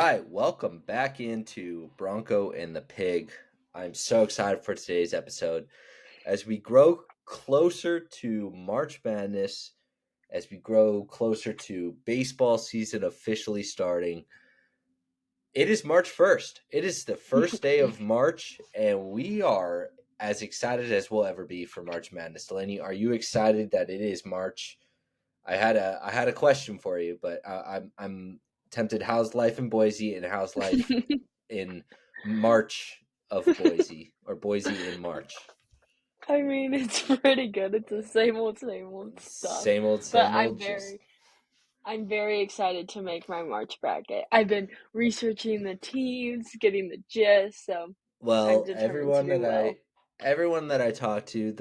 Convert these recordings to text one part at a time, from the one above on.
right, welcome back into Bronco and the Pig. I'm so excited for today's episode. As we grow closer to March Madness, as we grow closer to baseball season officially starting, it is March 1st. It is the first day of March, and we are as excited as we'll ever be for March Madness. Delaney, are you excited that it is March? I had a question for you, but I'm tempted. How's life in Boise, and how's life in March of Boise, or Boise in March? I mean, it's pretty good. It's the same old stuff. Same old, But same old. Just I'm very excited to make my March bracket. I've been researching the teams, getting the gist, so I'm well, determined to do well. everyone that I talk to,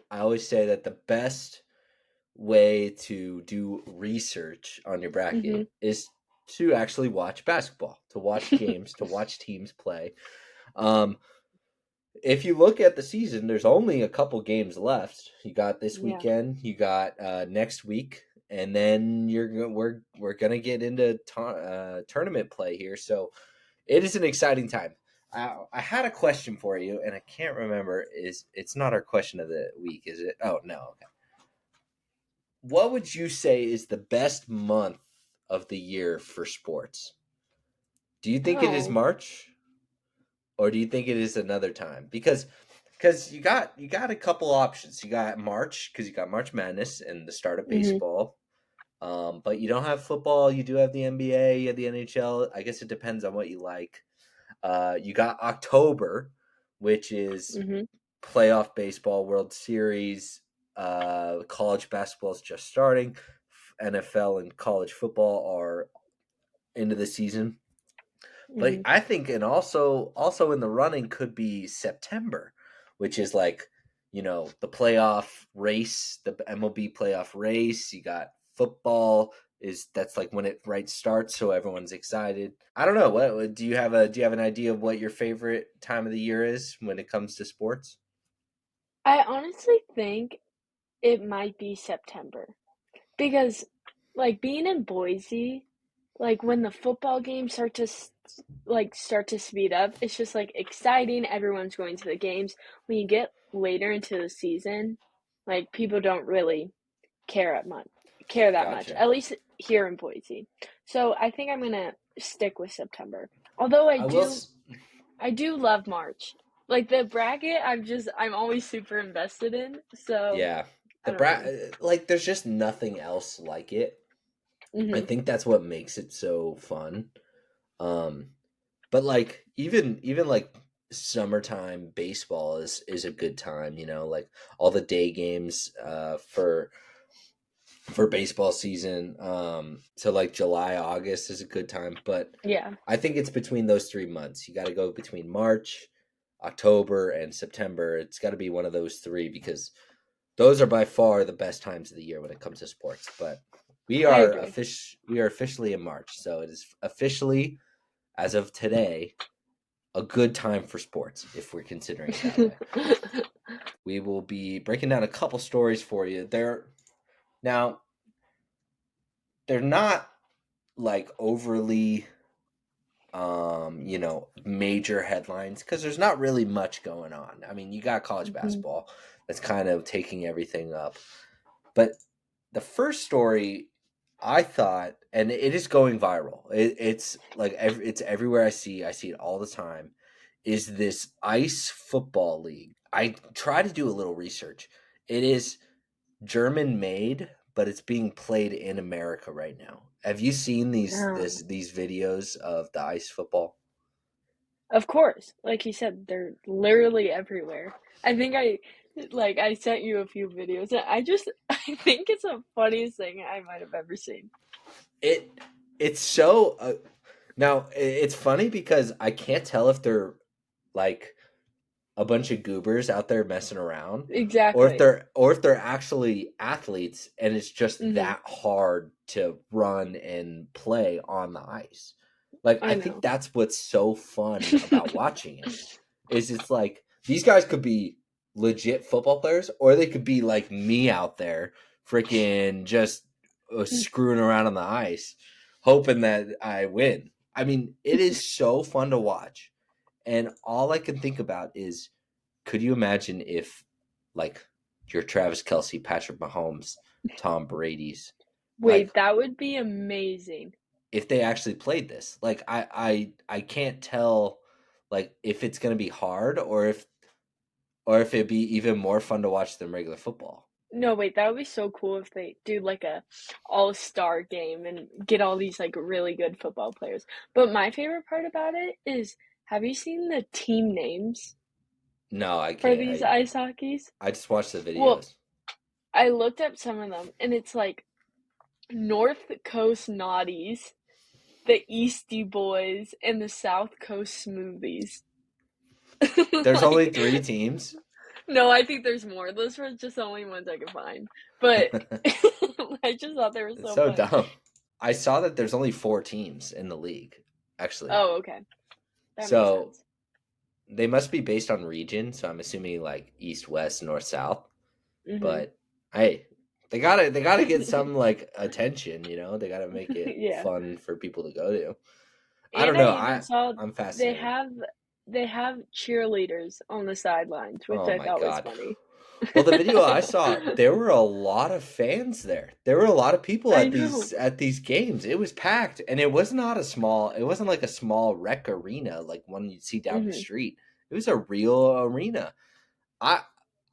I always say that the best way to do research on your hmm bracket is to actually watch basketball, to watch games, to watch teams play. Um, if you look at the season, there's only a couple games left. You got this Yeah. weekend, you got next week, and then we're gonna get into tournament play here. So it is an exciting time. I had a question for you, and I can't remember. It's not our question of the week, is it? Oh no. Okay. What would you say is the best month of the year for sports? Do you think it is Oh. March? Or do you think it is another time? Because you got a couple options. You got March because you got March Madness and the start of hmm baseball. But you don't have football. You do have the NBA. You have the NHL. I guess it depends on what you like. You got October, which is hmm playoff baseball, World Series. College basketball is just starting. NFL and college football are into the season. But hmm I think, and also in the running could be September, which is like, the playoff race, the MLB playoff race. You got football that's like when it right starts, so everyone's excited. I don't know. What do you have an idea of what your favorite time of the year is when it comes to sports? I honestly think it might be September because, like, being in Boise, like when the football games start to speed up, it's just like exciting. Everyone's going to the games. When you get later into the season, like people don't really care that much, Gotcha. at least here in Boise. So I think I'm gonna stick with September. Although I will. I do love March. Like the bracket, I'm always super invested in. So Yeah, I don't know. like there's just nothing else like it. I hmm think that's what makes it so fun. Um, But like even like summertime baseball is a good time, like all the day games for baseball season. So like July, August is a good time, but Yeah, I think it's between those 3 months. You got to go between March, October, and September. It's got to be one of those three because those are by far the best times of the year when it comes to sports. But we I are agree. we are officially in March, so it is officially, as of today, a good time for sports if we're considering it that way. We will be breaking down a couple stories for you. Now they're not like overly major headlines because there's not really much going on. I mean, you got college hmm basketball that's kind of taking everything up. But the first story I thought, and it is going viral. It's like it's everywhere I see it all the time. Is this ice football league? I try to do a little research. It is German made, but it's being played in America right now. Have you seen these videos of the ice football? Of course, like you said, they're literally everywhere. I think I sent you a few videos. I think it's the funniest thing I might have ever seen. It it's so now it's funny because I can't tell if they're like a bunch of goobers out there messing around, Exactly. or if they're actually athletes and it's just hmm that hard to run and play on the ice. Like I I think know. that's what's so fun about watching it is it's like these guys could be legit football players or they could be like me out there freaking just screwing around on the ice hoping that I win. I mean, it is so fun to watch. And all I can think about is, could you imagine if, like, your Travis Kelsey, Patrick Mahomes, Tom Brady's, like, Wait, that would be amazing. if they actually played this? Like, I can't tell, like, if it's gonna be hard or if it'd be even more fun to watch than regular football. No, wait, that would be so cool if they do like a all-star game and get all these like really good football players. But my favorite part about it is, have you seen the team names No, I for can't. these ice hockeys? I just watched the Well, videos. I looked up some of them and it's like North Coast Naughties, the Eastie Boys, and the South Coast Smoothies. There's only Like, three teams. no, I think there's more. Those were just the only ones I could find. But I just thought they were It's so so funny. dumb. I saw that there's only four teams in the league, actually. Oh, okay. That makes So sense. they must be based on region. So I'm assuming like east, west, north, south. Mhm. But hey, they gotta get some like attention. They gotta make it Yeah. fun for people to go to. I And don't I know. even saw I'm they fascinated. have they have cheerleaders on the sidelines, which Oh I my thought was god. funny. Well, the video I saw, there were a lot of fans there. There were a lot of people I at know. these games. It was packed, and it was not a small. It wasn't like a small rec arena like one you'd see down the Mhm. street. It was a real arena. I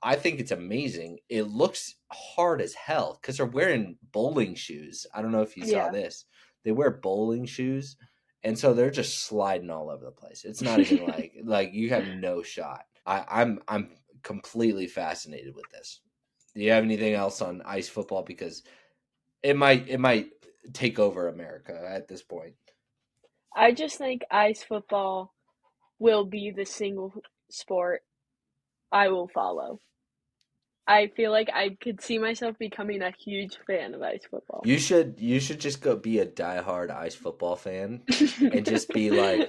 I think it's amazing. It looks hard as hell because they're wearing bowling shoes. I don't know if you saw Yeah. this. They wear bowling shoes, and so they're just sliding all over the place. It's not even like you have no shot. I'm completely fascinated with this. Do you have anything else on ice football? Because it might take over America at this point. I just think ice football will be the single sport I will follow. I feel like I could see myself becoming a huge fan of ice football. You should just go be a diehard ice football fan and just be like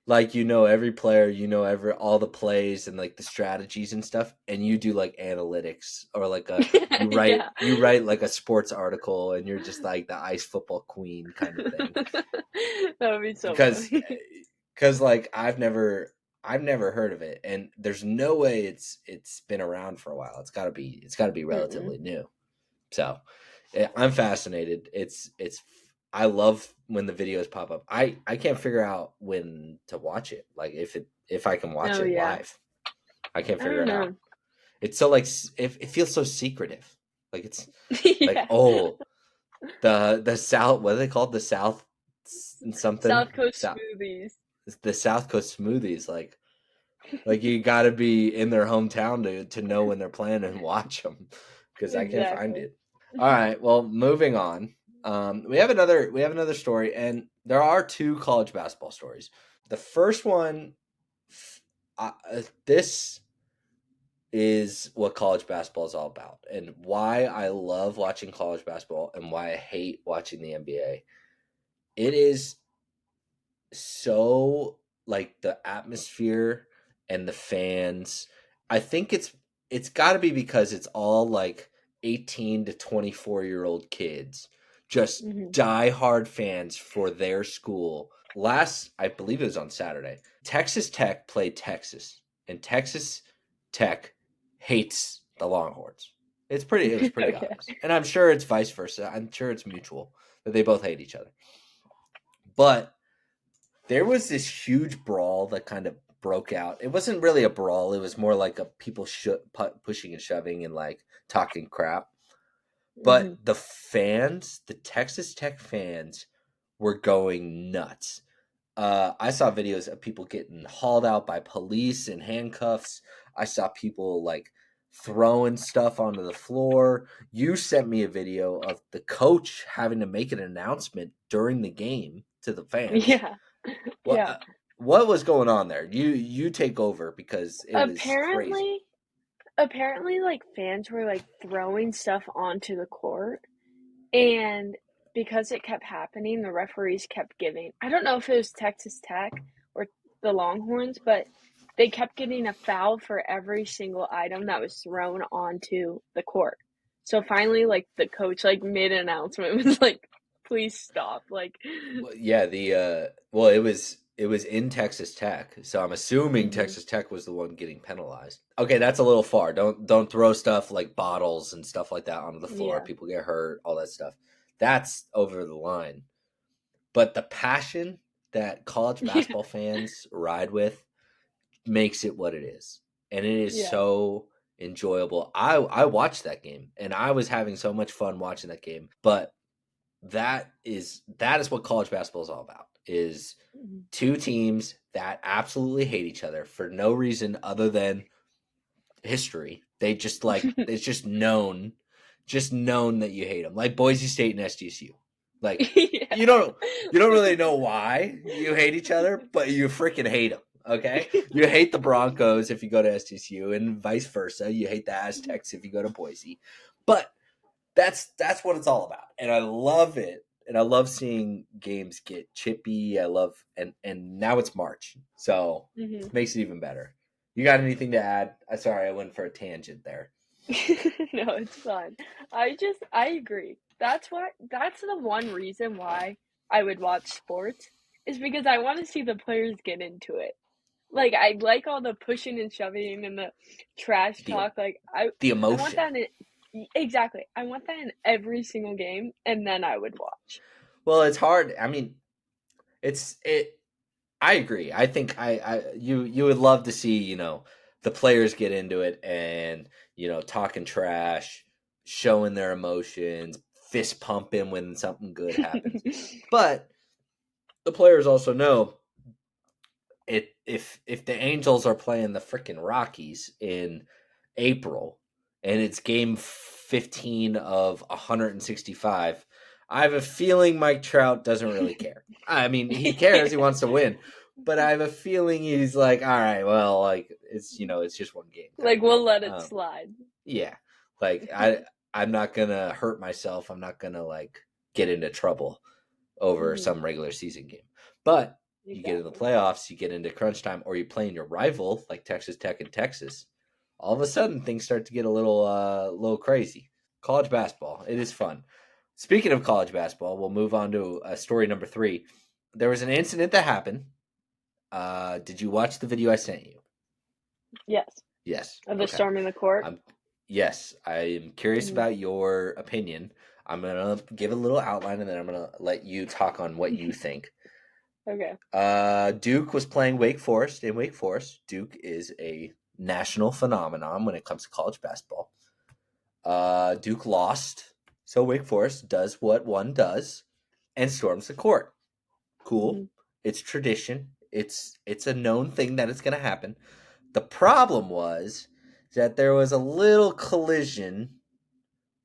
every player, every all the plays and like the strategies and stuff, and you do like analytics or like a Yeah. you write like a sports article and you're just like the ice football queen kind of thing. That would be so Because funny. like I've never heard of it, and there's no way it's been around for a while. It's got to be Mm-mm. relatively new. So I'm fascinated. I love when the videos pop up. I can't figure out when to watch it. Like if I can watch Oh it yeah. live. I can't I figure don't it out. know. It's so like it feels so secretive. Like it's like, Yeah. oh, the South, what are they called? The South something South Coast South smoothies. the South Coast smoothies. Like you got to be in their hometown to know when they're playing and watch them because I can't find Exactly. it. All right, well, moving on. We have another story, and there are two college basketball stories. The first one, this is what college basketball is all about, and why I love watching college basketball, and why I hate watching the NBA. It is so like the atmosphere and the fans. I think it's got to be because it's all like 18 to 24-year-old kids, just Hmm. die-hard fans for their school. Last, I believe it was on Saturday, Texas Tech played Texas, and Texas Tech hates the Longhorns. It was pretty Okay. obvious, and I'm sure it's vice versa. I'm sure it's mutual that they both hate each other. But there was this huge brawl that kind of broke out. It wasn't really a brawl. It was more like a people pushing and shoving and like talking crap. Hmm. But the Texas Tech fans, were going nuts. I saw videos of people getting hauled out by police in handcuffs. I saw people like throwing stuff onto the floor. You sent me a video of the coach having to make an announcement during the game to the fans. Yeah. What Yeah. what was going on there? You take over because it was crazy. Apparently, apparently, like fans were like throwing stuff onto the court, and because it kept happening, the referees kept giving. I don't know if it was Texas Tech or the Longhorns, but they kept getting a foul for every single item that was thrown onto the court. So finally, like the coach, like made an announcement, was like, please stop. Like, Well, yeah, well, it was in Texas Tech, so I'm assuming mhm. Texas Tech was the one getting penalized. Okay, that's a little far. Don't throw stuff like bottles and stuff like that onto the floor. Yeah. People get hurt, all that stuff. That's over the line. But the passion that college Yeah. basketball fans ride with makes it what it is. And it is Yeah. so enjoyable. I watched that game and I was having so much fun watching that game. But that is what college basketball is all about. Is Mhm. two teams that absolutely hate each other for no reason other than history. They just like it's just known that you hate them. Like Boise State and SDSU. Like Yeah. you don't you don't really know why you hate each other, but you freaking hate them. Okay, you hate the Broncos if you go to SDSU, and vice versa. You hate the Aztecs if you go to Boise, but that's what it's all about, and I love it. And I love seeing games get chippy. I love and now it's March, so Mhm. makes it even better. You got anything to add? Sorry, I went for a tangent there. No, it's fine. I agree. That's the one reason why I would watch sports is because I want to see the players get into it. Like I like all the pushing and shoving and the trash The talk. Like the I want emotion. that in exactly. I want that in every single game and then I would watch. Well, it's hard. I mean, it's it. I agree. I think you would love to see the players get into it and talking trash, showing their emotions, fist pumping when something good happens. But the players also know it if the Angels are playing the freaking Rockies in April and it's game 15 of 165, I have a feeling Mike Trout doesn't really care. I mean, he cares, he wants to win, but I have a feeling he's like, all right, well, like it's just one game kind Like of thing. we'll let it slide. Yeah. Like I'm not going to hurt myself. I'm not going to like get into trouble over Mhm. some regular season game. But you get in the Exactly. playoffs, you get into crunch time, or you play in your rival like Texas Tech and Texas. All of a sudden, things start to get a little crazy. College basketball, it is fun. Speaking of college basketball, we'll move on to story number 3. There was an incident that happened. Did you watch the video I sent you? Yes. Yes. Of the Okay. storm in the court. I'm yes. I am curious Mhm. about your opinion. I'm gonna give a little outline, and then I'm gonna let you talk on what you think. Okay. Duke was playing Wake Forest. In Wake Forest, Duke is a national phenomenon when it comes to college basketball. Duke lost, so Wake Forest does what one does and storms the court. Cool. Mhm. It's tradition. It's a known thing that it's going to happen. The problem was that there was a little collision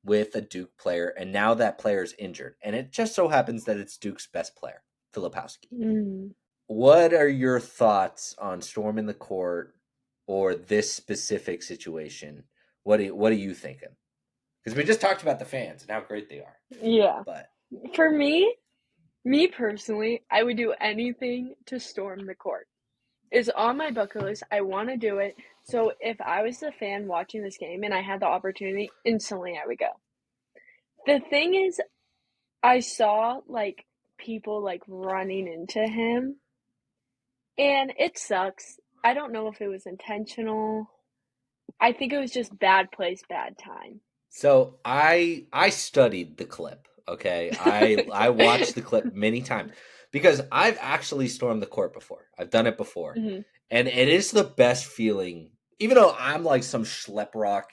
with a Duke player, and now that player is injured. And it just so happens that it's Duke's best player, Filipowski. Mm. What are your thoughts on storming the court or this specific situation? What are you thinking? Because we just talked about the fans and how great they are, Yeah. but For me personally, I would do anything to storm the court. It's on my bucket list. I want to do it. So if I was the fan watching this game and I had the opportunity, instantly I would go. The thing is, I saw like people like running into him and it sucks. I don't know if it was intentional. I think it was just bad place, bad time. so I studied the clip. Okay, I watched the clip many times because I've actually stormed the court before. I've done it before, Mhm. and it is the best feeling. Even though I'm like some schlep rock,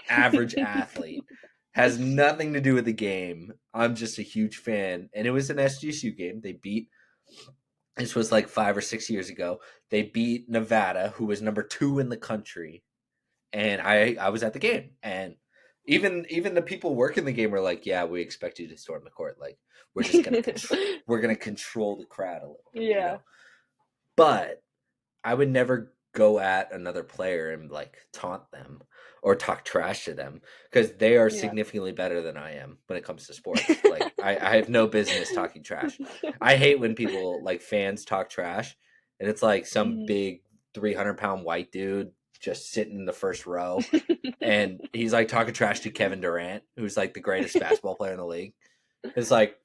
average athlete. Has nothing to do with the game. I'm just a huge fan. And it was an SGSU game. They beat, this was like 5 or 6 years ago. They beat Nevada, who was number 2 in the country. And I was at the game. And even the people working the game were like, yeah, we expect you to storm the court. Like, we're just going to we're going to control the crowd a little bit. Yeah. But I would never go at another player and like taunt them or talk trash to them because they are Yeah. significantly better than I am when it comes to sports. Like I have no business talking trash. I hate when people like fans talk trash and it's like some Mhm. big 300-pound white dude just sitting in the first row and he's like talking trash to Kevin Durant, who's like the greatest basketball player in the league. It's like,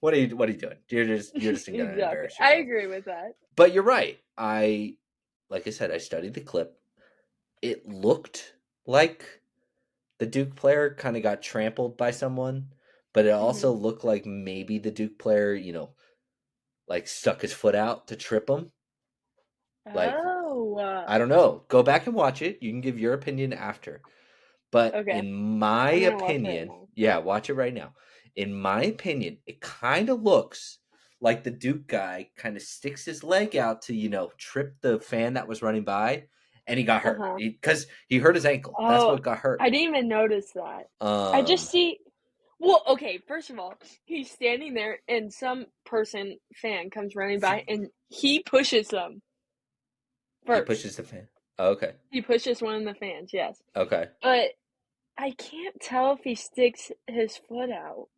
what are you doing? You're just gonna Exactly. embarrass I yourself. agree with that. But you're right. Like I said, I studied the clip. It looked like the Duke player kind of got trampled by someone, but it Hmm. also looked like maybe the Duke player, like stuck his foot out to trip him. Like, Oh, I don't know. Go back and watch it. You can give your opinion after. But okay. in my I'm gonna watch it right opinion, now. yeah, watch it right now. In my opinion, it kind of looks like the Duke guy kind of sticks his leg out to, trip the fan that was running by, and he got Uh hurt huh. because he hurt his ankle. That's Oh, what got hurt. I didn't even notice that. I just Um, see. Well, okay. First of all, he's standing there, and some fan comes running by, and he pushes them he first. pushes the fan. Okay, He pushes one of the fans, yes. okay, But I can't tell if he sticks his foot out.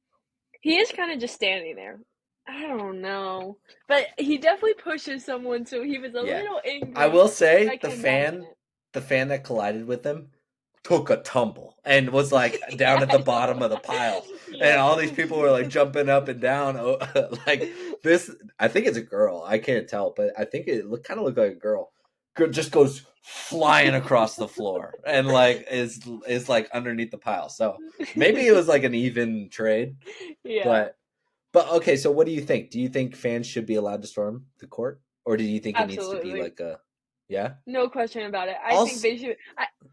He is kind of just standing there. I don't know. But he definitely pushes someone, so he was a yeah. little I angry. will say I the can imagine fan, the fan that collided with him, took a tumble and was like it. down Yeah, at the I bottom of the know. pile, and Yep. all these people were like jumping up and down, like this. I think it's a girl. I can't tell, but I think it kind of looked like a girl. Girl just goes flying across the floor and like is like underneath the pile. So maybe it was like an even trade, Yeah, but okay. So what do you think? Do you think fans should be allowed to storm the court, or do you think it needs to be absolutely. like a yeah? No question about it. I think Also, they should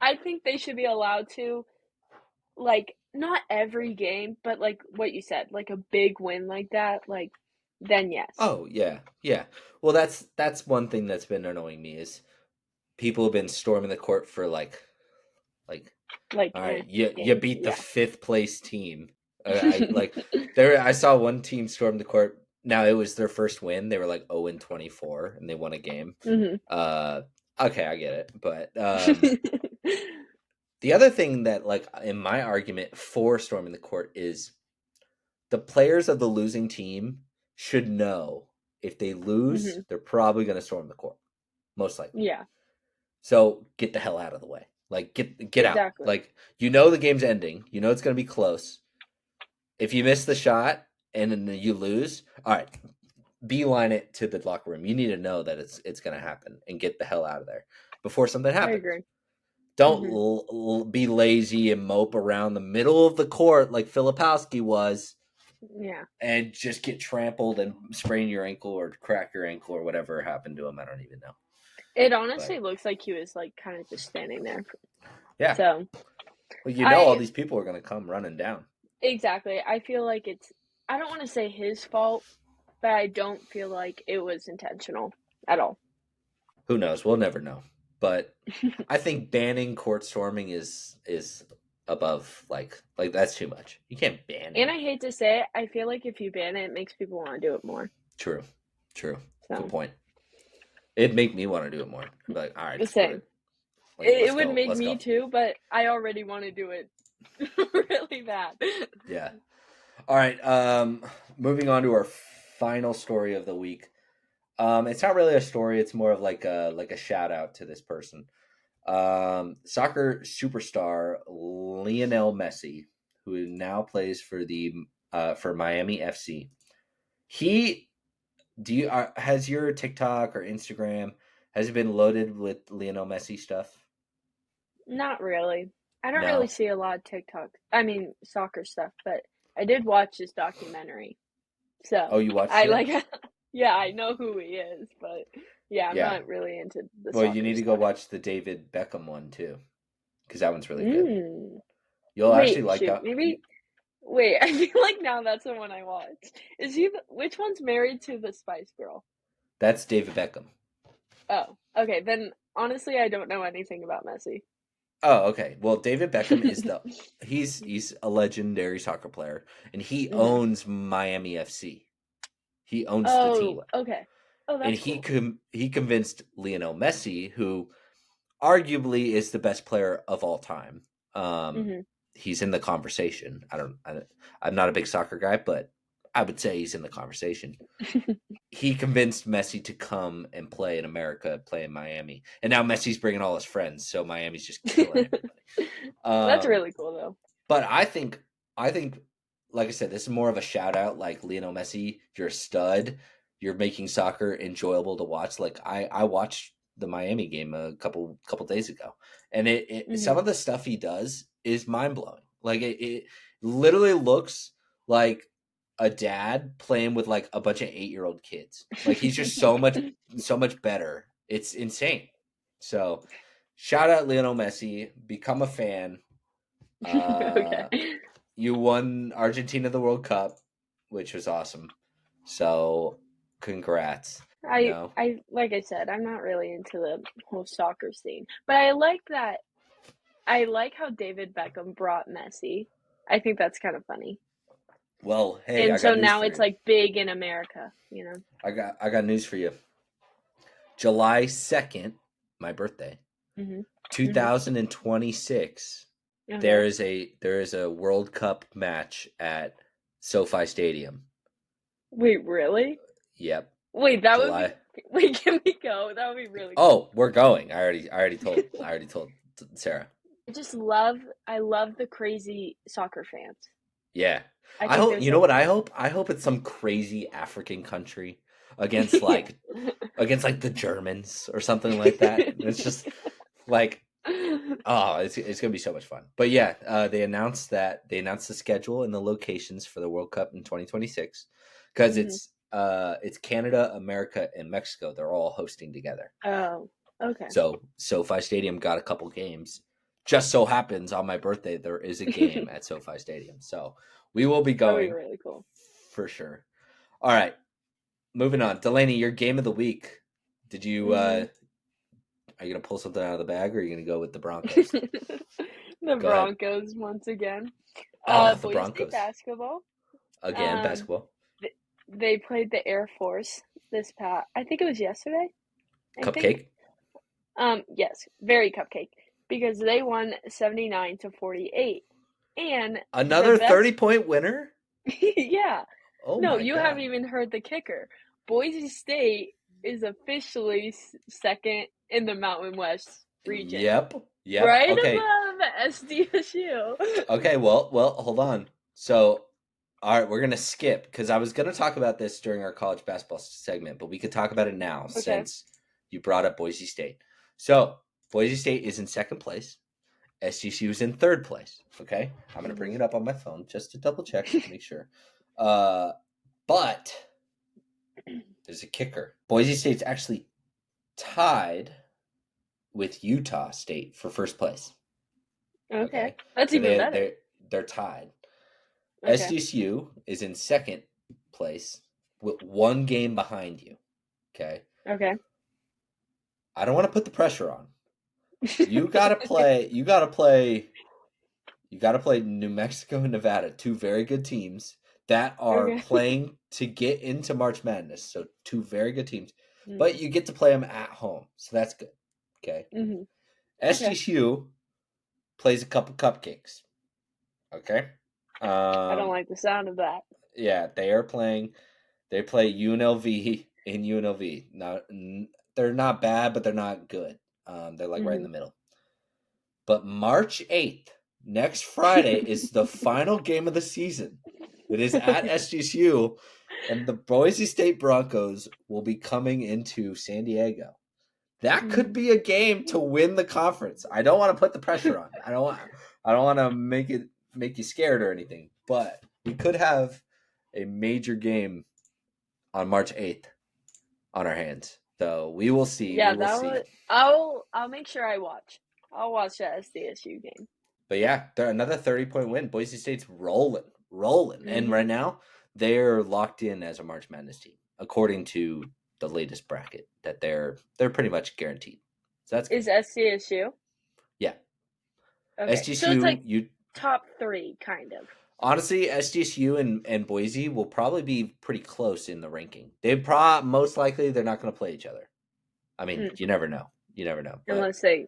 I think they should be allowed to, like, not every game, but like what you said, like a big win like that, like then yes. oh yeah, yeah. Well, that's one thing that's been annoying me is people have been storming the court for like Like all right, you games, beat the yeah. fifth place team. I like there. I saw one team storm the court. Now it was their first win. They were like 0-24 and they won a game. Mhm. Uh, okay, I get it. But the other thing that like in my argument for storming the court is the players of the losing team should know if they lose, Mhm. they're probably going to storm the court, most likely. Yeah, So get the hell out of the way. Like get out. exactly. Like the game's ending. You know it's going to be close. If you miss the shot and then you lose, all right, beeline it to the locker room. You need to know that it's going to happen and get the hell out of there before something I happens. agree. Don't Mhm. be lazy and mope around the middle of the court like Filipowski was Yeah. and just get trampled and sprain your ankle or crack your ankle or whatever happened to him. I don't even know. It But honestly looks like he was like kind of just standing there. yeah, So, well, all I these people are going to come running down. exactly. I feel like I don't want to say his fault, but I don't feel like it was intentional at all. Who knows? We'll never know. But I think banning court storming is above like that's too much. You can't ban And it. I hate to say it, I feel like if you ban it, it makes people want to do it more. True, true. Good So, point. It'd make me want to do it more. I'd be like, all right, the screw same. it. Like, It let's would go, make let's me go. too, but I already want to do it really bad. Yeah. All right. Moving on to our final story of the week. It's not really a story. It's more of like a shout out to this person. Soccer superstar Lionel Messi, who now plays for Miami FC. He has your TikTok or Instagram has it been loaded with Lionel Messi stuff? Not really. I don't really No. see a lot of TikTok. I mean, soccer stuff, but I did watch his documentary. Oh, So, you watched I it? like, yeah, I know who he is, but yeah, I'm Yeah. not really into the Well, you soccer need to go stuff. watch the David Beckham one too, because that one's really good. Mm. You'll actually Wait, like shoot, that. maybe. Wait, I feel like now that's the one I watched. Which one's married to the Spice Girl? That's David Beckham. Oh, okay, then honestly, I don't know anything about Messi. Oh, okay. Well, David Beckham is he's a legendary soccer player, and he Hmm. owns Miami FC. He owns the Oh, team, okay. Oh, and that's cool. he convinced Lionel Messi, who arguably is the best player of all time. Um, Hmm. he's in the conversation. I'm not a big soccer guy, but I would say he's in the conversation. He convinced Messi to come and play in America, play in Miami, and now Messi's bringing all his friends, so Miami's just killing everybody. That's Um, really cool, though. but I think like I said, this is more of a shout out. Like Lionel Messi, you're a stud. You're making soccer enjoyable to watch. Like I watched the Miami game a couple days ago, and it Hmm. some of the stuff he does is mind blowing. Like it literally looks like a dad playing with like a bunch of 8-year-old kids. Like he's just so much better. It's insane. So shout out Lionel Messi. Become a fan. Uh, Okay. you won Argentina the World Cup, which was awesome. So congrats. You know. I like I said, I'm not really into the whole soccer scene, but I like that. I like how David Beckham brought Messi. I think that's kind of funny. Well, hey, I And so got news now for it's you. like big in America, you know. I got news for you. July 2nd, my birthday, Mhm. Mhm. 2026. Okay. There is a World Cup match at SoFi Stadium. Wait, really? Yep, Wait, that would be. July. Wait, can we go? That would be really cool. Oh, we're going. I already told Sarah. I just love. I love the crazy soccer fans. Yeah. I I think hope, there's you know a. what I hope? I hope it's some crazy African country against Yeah. like the Germans or something like that. It's just like oh, it's gonna be so much fun. But yeah, they announced the schedule and the locations for the World Cup in 2026 because Mhm. it's Canada, America, and Mexico. They're all hosting together. Oh, okay. So SoFi Stadium got a couple games. Just so happens on my birthday there is a game at SoFi Stadium. So we will be That'd be going really cool. for sure. All right, moving on. Delaney, your game of the week. Did you Mhm. are you gonna pull something out of the bag or are you gonna go with the Broncos? The Go ahead. Broncos once again. Oh, the Boys State Broncos. basketball. Again, Um, basketball. th- they played the Air Force this past. I think it was yesterday. I think. Cupcake. Yes, very cupcake because they won 79 to 48. And the Another best, 30-point winner? yeah. Oh No, my you haven't god. even heard the kicker. Boise State is officially second in the Mountain West region, Yep. Yep. right Okay. above SDSU. Okay, well, hold on. So, all right, we're going to skip cuz I was going to talk about this during our college basketball segment, but we could talk about it now Okay. since you brought up Boise State. So, Boise State is in second place. SGCU is in third place. Okay? I'm going to bring Hmm. it up on my phone just to double check, make sure. Uh but there's a kicker. Boise State's actually tied with Utah State for first place. Okay, Okay, that's so even better. they're tied. Okay. SDSU is in second place with one game behind you. Okay, Okay. I don't want to put the pressure on. You gotta Okay. play. You gotta play. You gotta play New Mexico and Nevada, two very good teams that are Okay. playing to get into March Madness. So two very good teams, Mm. but you get to play them at home, so that's good. Okay, Hmm. Okay. SDSU plays a couple cupcakes. Okay. I don't Um, like the sound of that. yeah, they are playing. They play UNLV in UNLV. They're not bad, but they're not good. They're like right in Hmm. the middle. But March 8th, next Friday, is the final game of the season. It is at Okay. SGSU, and the Boise State Broncos will be coming into San Diego. That could Hmm. be a game to win the conference. I don't want to put the pressure on. I don't want to make you scared or anything, but we could have a major game on March 8th on our hands. So we will see. Yeah, We will that see. would. I'll make sure I watch. I'll watch that SDSU game. But yeah, they're another 30-point win. Boise State's rolling, rolling. And Hmm. right now, they're locked in as a March Madness team, according to the latest bracket, that they're pretty much guaranteed. So that's good. Is SDSU? Yeah. Okay, so it's SDSU, like you top three, kind of. honestly, SDSU and Boise will probably be pretty close in the ranking. Most likely they're not going to play each other. I mean, Mm. you never know. You never know. But Unless they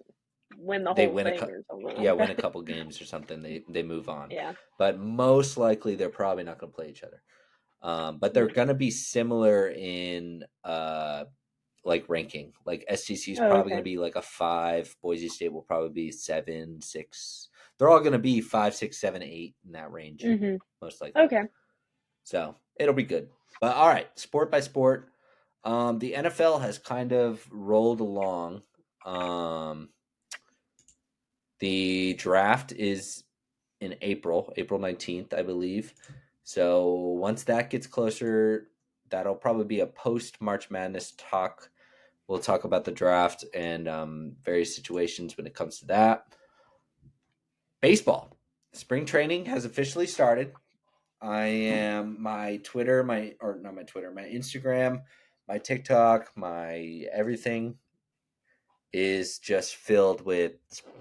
win the they whole win thing or something yeah, like win a that. couple games or something. They move on. Yeah. But most likely they're probably not going to play each other. But they're Mm. going to be similar in like ranking. Like SGC is Oh, probably going okay. to be like a 5. Boise State will probably be 7, 6. they're all going to be 5, 6, 7, 8 in that range, Mhm. most likely. Okay. So it'll be good. But all right, sport by sport. The NFL has kind of rolled along. The draft is in April 19th, I believe. So once that gets closer, that'll probably be a post March Madness talk. We'll talk about the draft and various situations when it comes to that. Baseball. Spring training has officially started. I am my Twitter, my Instagram, my TikTok, my everything is just filled with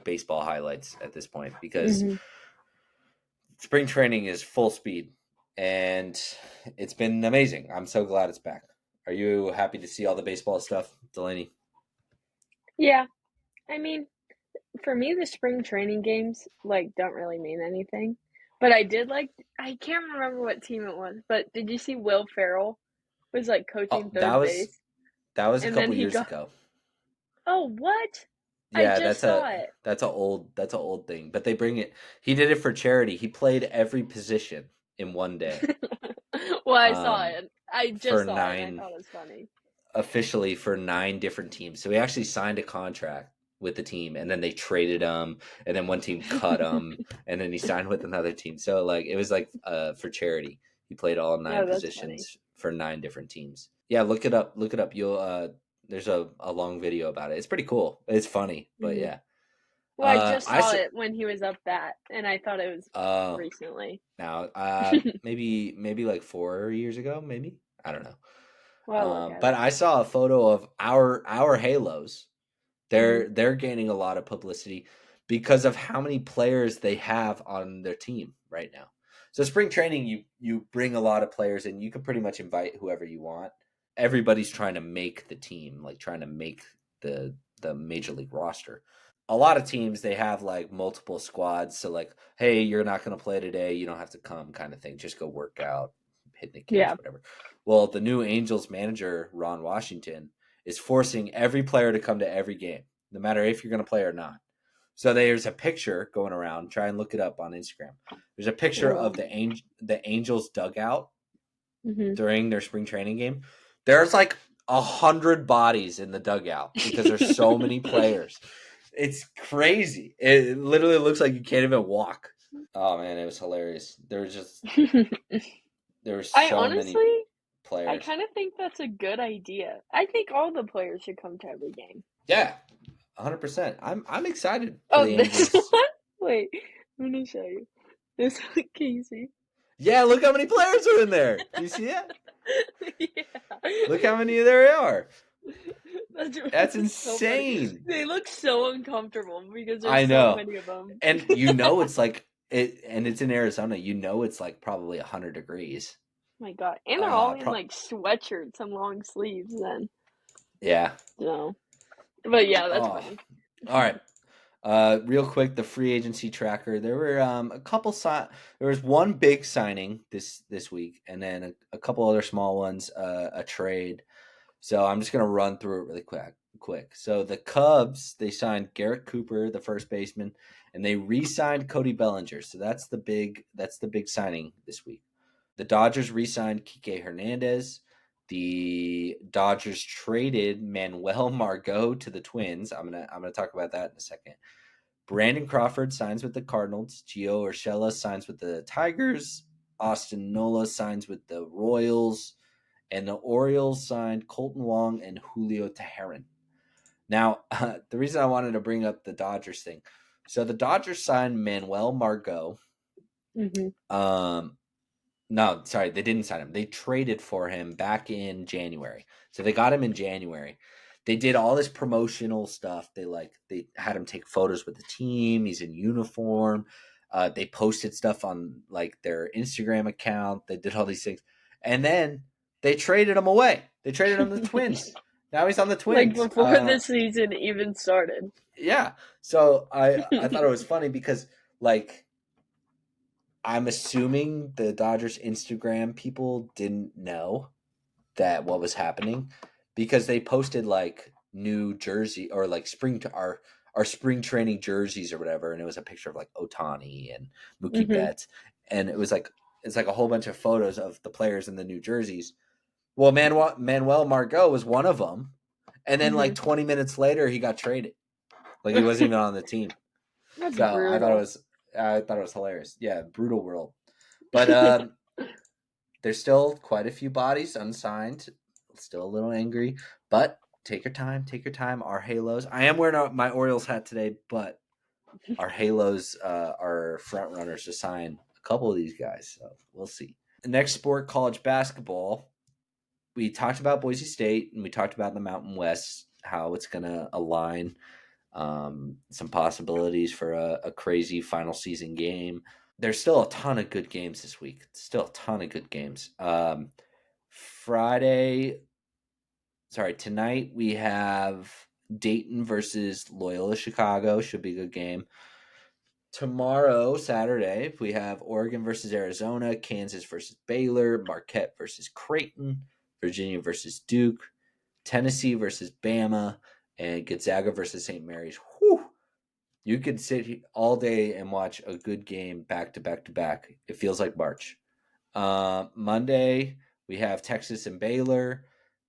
baseball highlights at this point because Mhm. spring training is full speed and it's been amazing. I'm so glad it's back. Are you happy to see all the baseball stuff, Delaney? Yeah. I mean, for me, the spring training games like don't really mean anything. But I did like. I can't remember what team it was, but did you see Will Ferrell was like Oh, coaching that third was base, that was a and then couple he years got. ago. Oh, what? I Yeah, just saw it. that's a old thing. But they bring it. He did it for charity. He played every position in one day. Well, I saw Um, it. I for just saw it, and I nine thought it was funny. officially for 9 different teams. So he actually signed a contract with the team, and then they traded him, and then one team cut him, and then he signed with another team. So like it was like for charity. He played all nine Oh, that's funny. positions for 9 different teams. Yeah, look it up. Look it up. You'll there's a long video about it. It's pretty cool. It's funny, but Hmm. yeah. Well, I just I saw s- it when he was up bat, and I thought it was uh recently. now maybe like 4 years ago, maybe I don't know. Well, I'll look at But it. I saw a photo of our Halos. Hmm. They're gaining a lot of publicity because of how many players they have on their team right now. So spring training, you bring a lot of players and you can pretty much invite whoever you want. Everybody's trying to make the team, like trying to make the major league roster. A lot of teams they have like multiple squads, so like, hey, you're not going to play today, you don't have to come, kind of thing. Just go work out, hit the cage, Yeah. whatever. Well, the new Angels manager Ron Washington is forcing every player to come to every game, no matter if you're going to play or not. So there's a picture going around. Try and look it up on Instagram. There's a picture Oh. of the Angels dugout Hmm. during their spring training game. There's like 100 bodies in the dugout because there's so many players. It's crazy. It literally looks like you can't even walk. Oh man, it was hilarious. There were I so many honestly, I players. kind of think that's a good idea. I think all the players should come to every game. Yeah, 100%. I'm excited for Oh, the this Angels. one? Wait, I'm gonna show you. This one, Casey. Yeah, look how many players are in there. Do you see it? Yeah. Look how many there are. That's That's so funny. insane. They look so uncomfortable because I there's so know. many of them. And you know it's like it and it's in Arizona. You know it's like probably 100 degrees. My God. And they're all in Pro- like sweatshirts and long sleeves then. yeah. So, but yeah, that's Oh. funny. All right. Real quick, the free agency tracker. There were a couple there was one big signing this week, and then a couple other small ones, a trade. So I'm just gonna run through it really quick. So the Cubs they signed Garrett Cooper, the first baseman, and they re-signed Cody Bellinger. So that's the big signing this week. The Dodgers re-signed Kike Hernandez. The Dodgers traded Manuel Margot to the Twins. I'm gonna talk about that in a second. Brandon Crawford signs with the Cardinals. Gio Urshela signs with the Tigers. Austin Nola signs with the Royals. And the Orioles signed Colton Wong and Julio Teheran. Now, the reason I wanted to bring up the Dodgers thing. So the Dodgers signed Manuel Margot. Hmm. Um, no, sorry, they didn't sign him. They traded for him back in January. So they got him in January. They did all this promotional stuff. They had him take photos with the team. He's in uniform. They posted stuff on like their Instagram account. They did all these things, and then they traded him away. They traded him to the Twins. Now he's on the Like Twins. before the season even started. Yeah. So I thought it was funny because like I'm assuming the Dodgers Instagram people didn't know that what was happening because they posted like new jersey or like spring to our spring training jerseys or whatever, and it was a picture of like Otani and Mookie Mhm. Betts, and it's like a whole bunch of photos of the players in the new jerseys. Well, Manuel Margot was one of them, and then like Mhm. 20 minutes later, he got traded. Like he wasn't even on the team. That's So brutal. I thought it was hilarious. Yeah, brutal world. But there's still quite a few bodies unsigned. Still a little angry, but take your time. Take your time. Our Halos. I am wearing my Orioles hat today, but our Halos are front runners to sign a couple of these guys. So we'll see. The next sport, college basketball. We talked about Boise State and we talked about the Mountain West, how it's going to align, some possibilities for a crazy final season game. There's still a ton of good games this week. Still a ton of good games. Friday, sorry, tonight we have Dayton versus Loyola Chicago. Should be a good game. Tomorrow, Saturday, we have Oregon versus Arizona, Kansas versus Baylor, Marquette versus Creighton, Virginia versus Duke, Tennessee versus Bama, and Gonzaga versus St. Mary's. Whew. You could sit all day and watch a good game back to back to back. It feels like March. Monday, we have Texas and Baylor.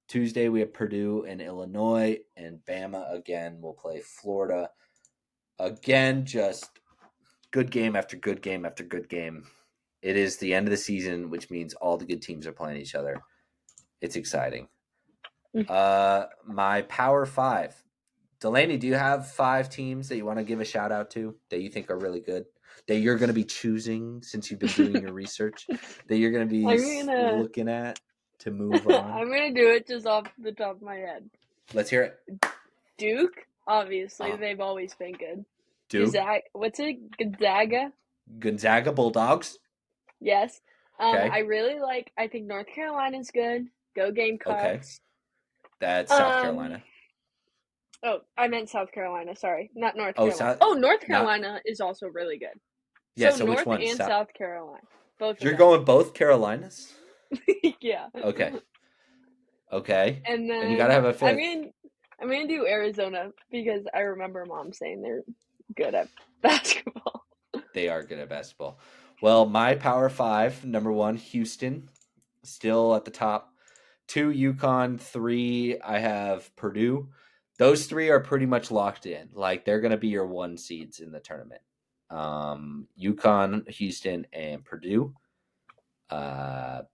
Tuesday, we have Purdue and Illinois, and Bama again will play Florida. Again, just good game after good game after good game. It is the end of the season, which means all the good teams are playing each other. It's exciting. My Power Five. Delaney, do you have 5 teams that you want to give a shout out to that you think are really good? That you're going to be choosing since you've been doing your research? That you're going to be I'm gonna looking at to move on? I'm gonna do it just off the top of my head. Let's hear it. Duke, obviously, Uh, they've always been good. Duke, What's it? Gonzaga? Gonzaga Bulldogs. Yes. Okay. I really like. I think North Carolina's good. Go Okay. Gamecocks. That's South Um. Carolina. Oh, I meant South Carolina. Sorry, not North Oh, Carolina. South. Oh, North Not. Carolina is also really good. Yeah. So So which North one? and South Carolina, both of You're them. going both Carolinas. Yeah. Okay. Okay. And And you got to then have a fifth. I'm gonna do Arizona because I remember Mom saying they're good at basketball. They are good at basketball. Well, my Power Five, number one, Houston, still at the top. 2, UConn. 3, I have Purdue. Those 3 are pretty much locked in. Like they're going to be your 1 seeds in the tournament. UConn, Houston, and Purdue.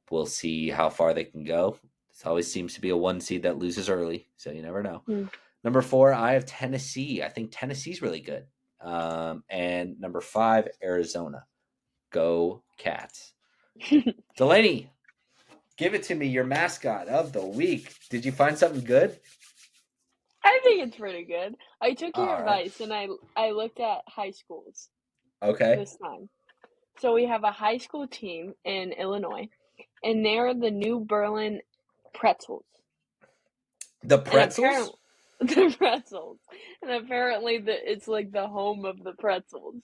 We'll see how far they can go. It always seems to be a 1 seed that loses early, so you never know. Hmm. Number 4, I have Tennessee. I think Tennessee's really good. And number 5, Arizona. Go Cats. Delaney, give it to me, your mascot of the week. Did you find something good? I think it's pretty good. I took your All right. advice and I looked at high schools Okay. this time. So we have a high school team in Illinois, and they're the New Berlin Pretzels. The And pretzels? apparently, the pretzels. And apparently, it's like the home of the pretzels.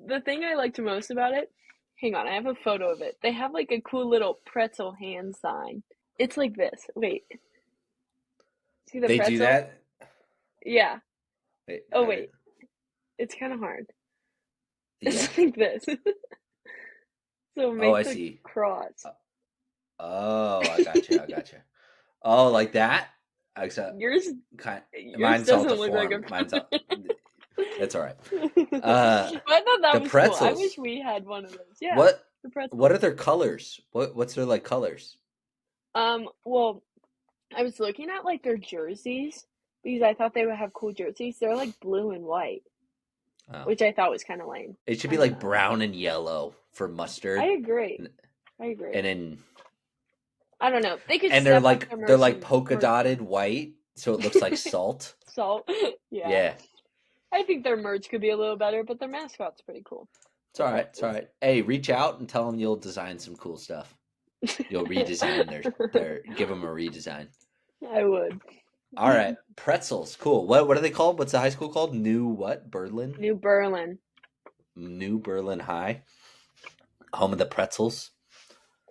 The thing I liked most about it, hang on, I have a photo of it. They have like a cool little pretzel hand sign. It's like this. Wait, see the They do pretzel? that? Yeah. Wait, Oh, wait, it's kind of hard. yeah. It's like this. So Oh, I make the see. cross. Oh, I got you. I got you. Oh, like that? Except Yours, kind. yours Mine's all doesn't look like a. deformed. Mine's all. That's all right. Uh, But I thought that the was cool. I wish pretzels. we had one of those. Yeah, What? the What pretzels. are their colors? What's their like colors? Well, I was looking at like their jerseys because I thought they would have cool jerseys. They're like blue and white, Oh, which I thought was kind of lame. it should I be don't like know. brown and yellow for I mustard, agree. and, I agree. and then I don't know. They could and step up their they're like polka merch dotted game. white, so it looks like salt. So, yeah. Yeah, I think their merch could be a little better, but their mascot's pretty cool. it's The all right. It's all pretzels. right. Hey, reach out and tell them you'll design some cool stuff. You'll redesign their give them a redesign. I would. All right, pretzels, cool. What are they called? What's the high school called? New what? Berlin? New Berlin, New Berlin High, home of the pretzels.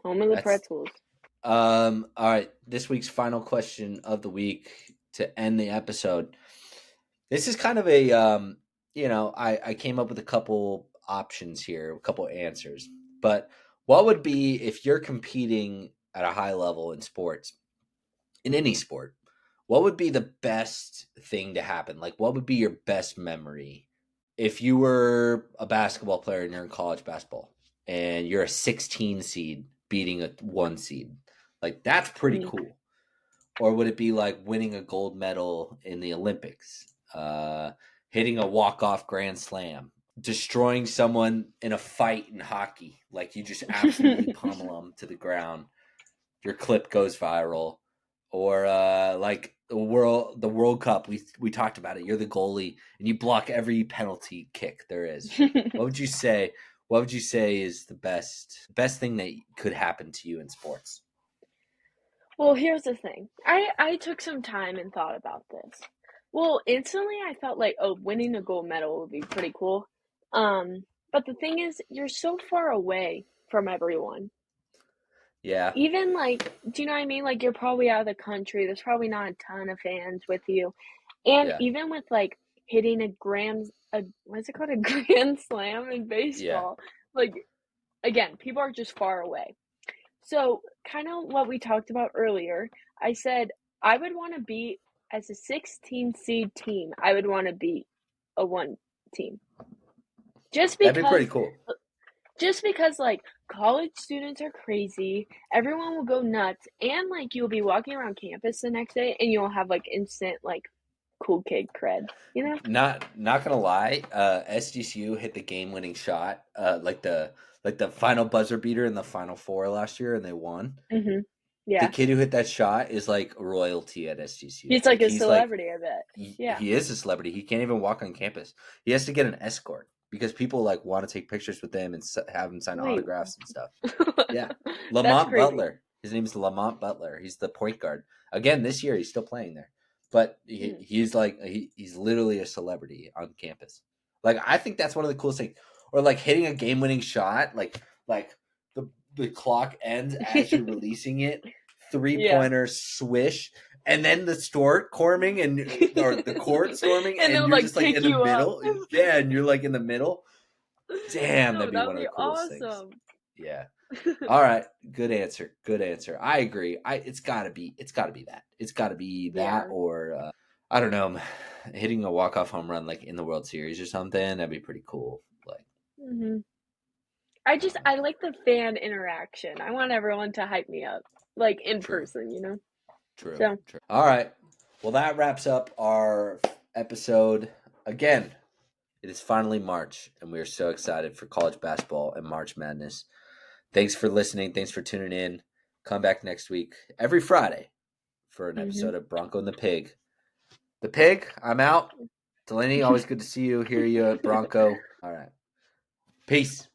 home of the That's pretzels. All right, this week's final question of the week to end the episode. This is kind of a I came up with a couple options here, a couple answers. But what would be if you're competing at a high level in sports, in any sport, what would be the best thing to happen? Like what would be your best memory if you were a basketball player and you're in college basketball and you're a 16 seed beating a 1 seed? Like that's pretty Mm. cool. Or would it be like winning a gold medal in the Olympics, hitting a walk-off grand slam, destroying someone in a fight in hockey, like you just absolutely pummel them to the ground, your clip goes viral, or like the World Cup, we talked about it. You're the goalie and you block every penalty kick there is. What would you say? What would you say is the best thing that could happen to you in sports? Well, here's the thing. I took some time and thought about this. Well, instantly I felt like, oh, winning a gold medal would be pretty cool. But the thing is, you're so far away from everyone. Yeah, Even like, do you know what I mean? Like you're probably out of the country. There's probably not a ton of fans with you. And yeah, even with like hitting a what's it called? A grand slam in yeah. baseball. Like again, people are just far away. So, kind of what we talked about earlier, I said I would want to be as a 16 seed team, I would want to beat a one team. Just That'd be pretty because cool. just because like college students are crazy, everyone will go nuts and like you'll be walking around campus the next day and you'll have like instant like cool kid cred, you know? Not gonna lie, SDCU hit the game winning shot, like the final buzzer beater in the final four last year, and they won. Mhm. The Yeah. kid who hit that shot is like royalty at SDCU. He's like Like a he's like celebrity, I bet. Yeah. he is a celebrity. He can't even walk on campus. He has to get an escort because people like want to take pictures with him and have him sign Wait. autographs and stuff. Yeah, That's Lamont crazy. Butler. His name is Lamont Butler. He's the point guard. Again, this year he's still playing there, but Mm. he's like he's literally a celebrity on campus. Like I think that's one of the coolest things. Or like hitting a game winning shot, like the clock ends as you're releasing it, Yeah. pointer swish, and then the store storming and or the court storming, And and they'll you're like just like pick in the you up. middle. Yeah, and you're like in the middle. Damn, No, that'd be that one would of be the coolest things. awesome. Yeah. All right, good answer. Good answer. I agree. It's got to be that. It's got to be that Yeah. or I don't know, hitting a walk-off home run like in the World Series or something. That'd be pretty cool. Like hmm I don't know. I like the fan interaction. I want everyone to hype me up, like in True. person, you know? True. So, True. All right. Well, that wraps up our episode. Again, it is finally March, and we are so excited for college basketball and March Madness. Thanks for listening. Thanks for tuning in. Come back next week, every Friday, for an hmm episode of Bronco and the Pig. The Pig, I'm out. Delaney, always good to see you, hear you at Bronco. All right. Peace.